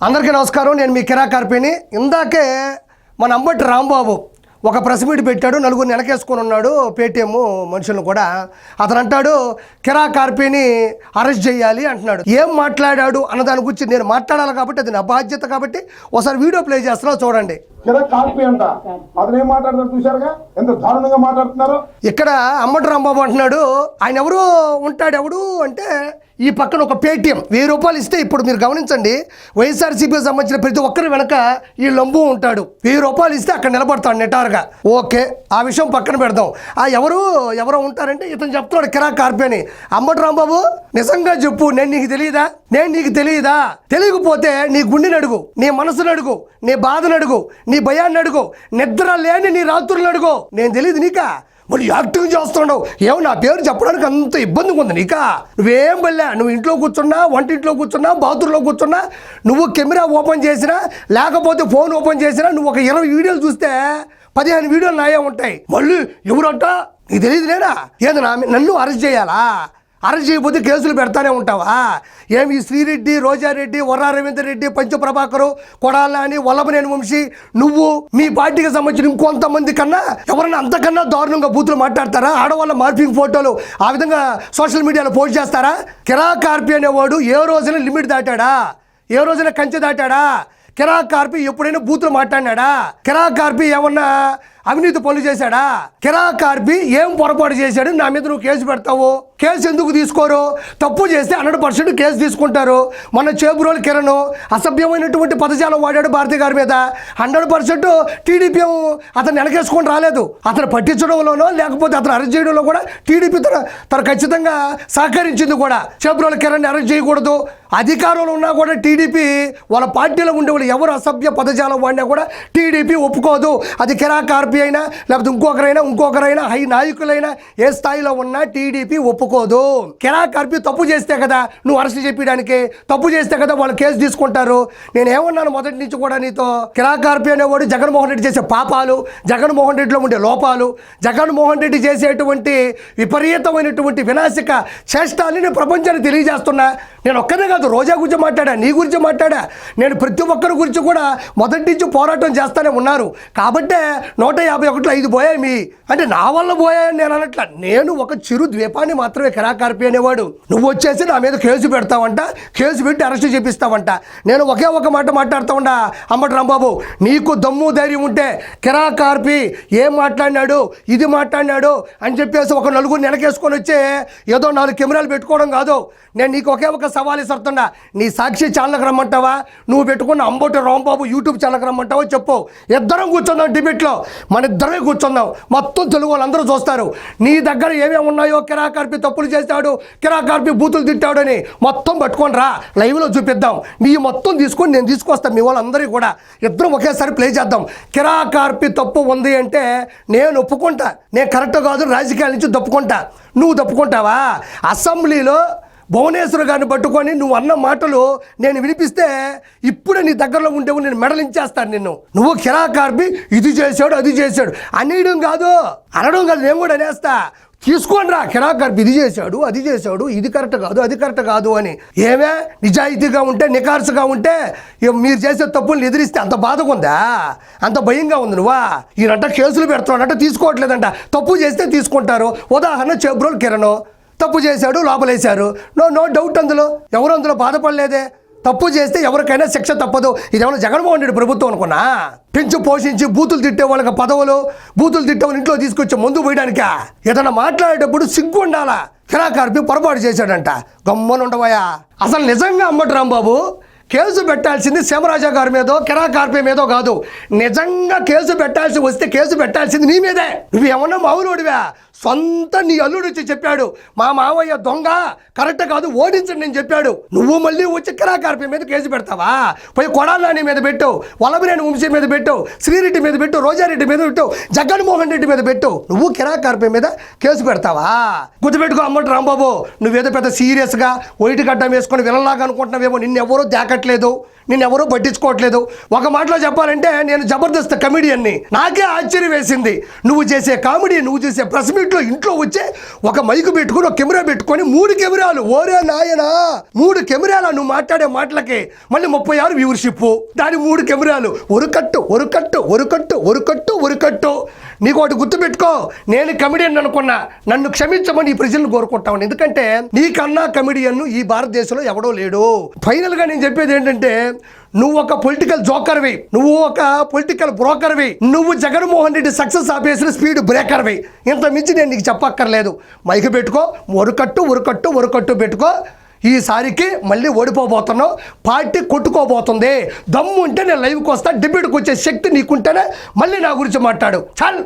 అందరికీ నమస్కారం. నేను మీ కిరా కార్పేని. ఇందాకే మన అంబటి రాంబాబు ఒక ప్రెస్ మీట్ పెట్టాడు. నలుగురిని వెనకేసుకొని ఉన్నాడు పేటీఎం మనుషులను కూడా. అతను అంటాడు కిరా కార్పేని అరెస్ట్ చేయాలి అంటున్నాడు. ఏం మాట్లాడాడు అన్న దాని గురించి నేను మాట్లాడాలి కాబట్టి అది నా బాధ్యత కాబట్టి ఒకసారి వీడియో ప్లే చేస్తున్నా చూడండి. కిరా కార్పే అంట అతను ఏం మాట్లాడుతున్నారు చూశారుగా, ఎంత దారుణంగా మాట్లాడుతున్నారు. ఇక్కడ అంబటి రాంబాబు అంటున్నాడు ఆయన ఎవరు ఉంటాడు, ఎవడు అంటే ఈ పక్కన ఒక పేటీఎం 1000 రూపాయలు ఇస్తే, ఇప్పుడు మీరు గమనించండి, వైఎస్ఆర్సీపీకి సంబంధించిన ప్రతి ఒక్కరి వెనక ఈ లంబు ఉంటాడు. 1000 రూపాయలు ఇస్తే అక్కడ నిలబడతాడు నెటారుగా. ఓకే, ఆ విషయం పక్కన పెడదాం. ఆ ఎవరో ఉంటారంటే ఇతను చెప్తున్నాడు కిరా కార్పేని. అంబటి రాంబాబు నిజంగా చెప్పు, నేను నీకు తెలియదా? తెలియకపోతే నీ గుండెని అడుగు, నీ మనసును అడుగు, నీ బాధను అడుగు, నీ భయాన్ని అడుగు, నిద్ర లేని నీ రాత్రులను అడుగు. నేను తెలియదు నీకా? మరి యాక్టింగ్ చేస్తున్నావు ఏమో, నా పేరు చెప్పడానికి అంత ఇబ్బందిగా ఉంది నీకా? నువ్వేం బల్లే, నువ్వు ఇంట్లో కూర్చున్నా, వంటింట్లో కూర్చున్నా, బాత్రూంలో కూర్చున్నా, నువ్వు కెమెరా ఓపెన్ చేసినా లేకపోతే ఫోన్ ఓపెన్ చేసినా, నువ్వు ఒక 20 వీడియోలు చూస్తే 15 వీడియోలు నాయే ఉంటాయి. మళ్ళీ ఎవరంట నీకు తెలియదు లేనా? ఏదో నన్ను అరెస్ట్ చేయాలా? అరెస్ట్ చేయకపోతే కేసులు పెడతానే ఉంటావా? ఏమి శ్రీరెడ్డి, రోజారెడ్డి, వర్రా రవీందర్ రెడ్డి, పంచప్రభాకరు, కొడాలని, వల్లభనేని వంశీ, నువ్వు మీ పార్టీకి సంబంధించిన ఇంకొంతమంది కన్నా ఎవరైనా అంతకన్నా దారుణంగా బూతులు మాట్లాడతారా? ఆడవాళ్ళ మార్పింగ్ ఫోటోలు ఆ విధంగా సోషల్ మీడియాలో పోస్ట్ చేస్తారా? కిరా కార్పి అనేవాడు ఏ రోజున లిమిట్ దాటాడా? ఏ రోజున కంచె దాటాడా? కిరా కార్పి ఎప్పుడైనా బూతులు మాట్లాడినాడా? కిరా కార్పి ఏమన్నా అవినీతి పనులు చేశాడా? కిరా కార్పి ఏం పొరపాటు చేశాడు? నా మీద నువ్వు కేసు పెడతావు. కేసు ఎందుకు తీసుకోరు? తప్పు చేస్తే 100% కేసు తీసుకుంటారు. మన చేబురోలు కిరణ్ అసభ్యమైనటువంటి పదజాలం వాడాడు భారతి గారి మీద. 100% టీడీపీ అతను వెనకేసుకొని రాలేదు. అతను పట్టించడంలోనో లేకపోతే అతను అరెస్ట్ చేయడంలో కూడా టీడీపీ తన ఖచ్చితంగా సహకరించింది కూడా. చేబురోలు కిరణ్ అరెస్ట్ చేయకూడదు. అధికారంలో ఉన్నా కూడా టీడీపీ వాళ్ళ పార్టీలో ఉండేవాళ్ళు ఎవరు అసభ్య పదజాలం వాడినా కూడా టీడీపీ ఒప్పుకోదు. అది కిరా కార్పి అయినా లేకపోతే ఇంకొకరైనా హై నాయకులైనా ఏ స్థాయిలో ఉన్నా టీడీపీ ఒప్పుకోదు. కిరా కార్పి తప్పు చేస్తే కదా నువ్వు అరెస్ట్ చేయడానికి, తప్పు చేస్తే కదా వాళ్ళు కేసు తీసుకుంటారు. నేను ఏమన్నాను మొదటి నుంచి కూడా నీతో, కిరా కార్పి అనేవాడు జగన్మోహన్ రెడ్డి చేసే పాపాలు, జగన్మోహన్ రెడ్డిలో ఉండే లోపాలు, జగన్మోహన్ రెడ్డి చేసేటువంటి విపరీతమైనటువంటి వినాశక చేష్టాలని నేను ప్రపంచానికి తెలియజేస్తున్నా. నేను ఒక్కనే కాదు, రోజా గురించి మాట్లాడా, నీ గురించి మాట్లాడా, నేను ప్రతి ఒక్కరి గురించి కూడా మొదటి నుంచి పోరాటం చేస్తూనే ఉన్నారు. కాబట్టే 151లో 5 పోయాయి మీ అంటే నా వల్ల పోయాయని నేను అనట్లా. నేను ఒక చిరు ద్వీపాన్ని మాత్రమే కిరా కార్పి అనేవాడు. నువ్వు వచ్చేసి నా మీద కేసు పెడతావంట, కేసు పెట్టి అరెస్ట్ చేపిస్తావంట. నేను ఒకే ఒక మాట మాట్లాడుతూ ఉండా, అంబటి రాంబాబు నీకు దమ్ము ధైర్యం ఉంటే కిరా కార్పి ఏం మాట్లాడినాడు, ఇది మాట్లాడినాడు అని చెప్పేసి ఒక నలుగురిని వెనకేసుకొని వచ్చి ఏదో 4 కెమెరాలు పెట్టుకోవడం కాదు. నేను నీకు ఒకే ఒక సవాల్ ఇస్తున్నా, నీ సాక్షి ఛానల్కి రమ్మంటావా, నువ్వు పెట్టుకున్న అంబటి రాంబాబు యూట్యూబ్ ఛానల్కి రమ్మంటావా చెప్పు. ఇద్దరం కూర్చుందాం డిబేట్లో, మన ఇద్దరే కూర్చుందాం, మొత్తం తెలుగు వాళ్ళందరూ చూస్తారు. నీ దగ్గర ఏమేమి ఉన్నాయో, కిరా కార్పి తప్పులు చేశాడు, కిరా కార్పి బూతులు తిట్టాడు అని మొత్తం పట్టుకొని రా, లైవ్లో చూపిద్దాం. నీ మొత్తం తీసుకొని నేను తీసుకొస్తాను, మీ వాళ్ళందరికీ కూడా ఇద్దరం ఒకేసారి ప్లే చేద్దాం. కిరా కార్పి తప్పు ఉంది అంటే నేను ఒప్పుకుంటా, నేను కరెక్ట్ కాదు రాజకీయాల నుంచి తప్పుకుంటా. నువ్వు తప్పుకుంటావా? అసెంబ్లీలో భువనేశ్వర్ గారిని పట్టుకొని నువ్వు అన్న మాటలు నేను వినిపిస్తే ఇప్పుడే నీ దగ్గరలో ఉండేవు నేను మెడలించేస్తాను నిన్ను. నువ్వు కిరా కార్పి ఇది చేశాడు అది చేశాడు అనడం కాదు, నేను కూడా అనేస్తా. తీసుకోండి రా, కిరా కార్పి ఇది చేశాడు అది చేశాడు, ఇది కరెక్ట్ కాదు అది కరెక్ట్ కాదు అని. ఏమే నిజాయితీగా ఉంటే, నికార్సుగా ఉంటే మీరు చేసే తప్పులను ఎదిరిస్తే అంత బాధగా ఉందా, అంత భయంగా ఉంది? నువ్వా ఈయనంట కేసులు పెడుతున్నాడంట, తీసుకోవట్లేదంట. తప్పు చేస్తే తీసుకుంటారు. ఉదాహరణ చేబ్రోల్ కిరణ్ తప్పు చేశాడు, లోపలేశారు, నో డౌట్. ఎవరు అందులో బాధపడలేదే. తప్పు చేస్తే ఎవరికైనా శిక్ష తప్పదు. ఇదేమన్నా జగన్మోహన్ రెడ్డి ప్రభుత్వం అనుకున్నా? పెంచి పోషించి బూతులు తిట్టే వాళ్ళకి పదవులు, బూతులు తిట్టే వాళ్ళు ఇంట్లో తీసుకొచ్చి ముందు పోయడానికా? ఏదైనా మాట్లాడేటప్పుడు సిగ్గు ఉండాలా. కిరా కార్పి పొరపాటు చేశాడంట, గమ్మను ఉండవయా. అసలు నిజంగా అంబటి రాంబాబు కేసు పెట్టాల్సింది శివరాజా గారి మీదో కిరా కార్పి మీదో కాదు. నిజంగా కేసు పెట్టాల్సి వస్తే కేసు పెట్టాల్సింది నీ మీదే. నువ్వు ఏమన్నా మామూలుడివా? సొంత నీ అల్లుడు వచ్చి చెప్పాడు మా మావయ్య దొంగ, కరెక్ట్ కాదు, ఓడించండి నేను చెప్పాడు. నువ్వు మళ్ళీ వచ్చి కిరా కార్పి మీద కేసు పెడతావా? పోయి కొడాలని మీద పెట్టు, వల్లభనేని వంశీ మీద పెట్టు, శ్రీరెడ్డి మీద పెట్టు, రోజారెడ్డి మీద పెట్టు, జగన్మోహన్ రెడ్డి మీద పెట్టు. నువ్వు కిరా కార్పి మీద కేసు పెడతావా? గుర్తుపెట్టుకో అంబటి రాంబాబు, నువ్వేదో పెద్ద సీరియస్గా వైట్ గడ్డం వేసుకొని వినలాగా అనుకుంటున్నావేమో. నిన్నెవరూ దాకట్లేదు, నేను ఎవరూ పట్టించుకోవట్లేదు. ఒక మాటలో చెప్పాలంటే నేను జబర్దస్త్ కమెడియన్ని. నాకే ఆశ్చర్యం వేసింది, నువ్వు చేసే కామెడీ, నువ్వు చేసే ప్రెస్ మీట్లో ఇంట్లో వచ్చే ఒక మైకు పెట్టుకుని, ఒక కెమెరా పెట్టుకొని 3 కెమెరాలు, ఓరే నాయనా 3 కెమెరాలు నువ్వు మాట్లాడే మాటలకి, మళ్ళీ 36 వ్యూవర్షిప్, దాని 3 కెమెరాలు, ఒరుకట్టు ఒరుకట్టు ఒరుకట్టు ఒరుకట్టు ఒరుకట్టు. నీకు ఒకటి గుర్తుపెట్టుకో, నేను కమెడియన్ అనుకున్నా, నన్ను క్షమించమని ఈ ప్రజలను కోరుకుంటాను. ఎందుకంటే నీకన్నా కమెడియన్ ఈ భారతదేశంలో ఎవడో లేడు. ఫైనల్గా నేను చెప్పేది ఏంటంటే, నువ్వు ఒక పొలిటికల్ జోకర్వి, నువ్వు ఒక పొలిటికల్ బ్రోకర్వి, నువ్వు జగన్మోహన్ రెడ్డి సక్సెస్ ఆపేసిన స్పీడ్ బ్రేకర్వి. ఇంత మించి నేను నీకు చెప్పక్కర్లేదు. మైకు పెట్టుకో, ఒరుకట్టు ఒరుకట్టు ఒరుకట్టు పెట్టుకో. ఈసారికి మళ్ళీ ఓడిపోబోతున్నావు, పార్టీ కొట్టుకోబోతుంది. దమ్ము ఉంటే నేను లైవ్కి వస్తా, డిబేట్కి వచ్చే శక్తి నీకుంటేనే మళ్ళీ నా గురించి మాట్లాడు. చాలు.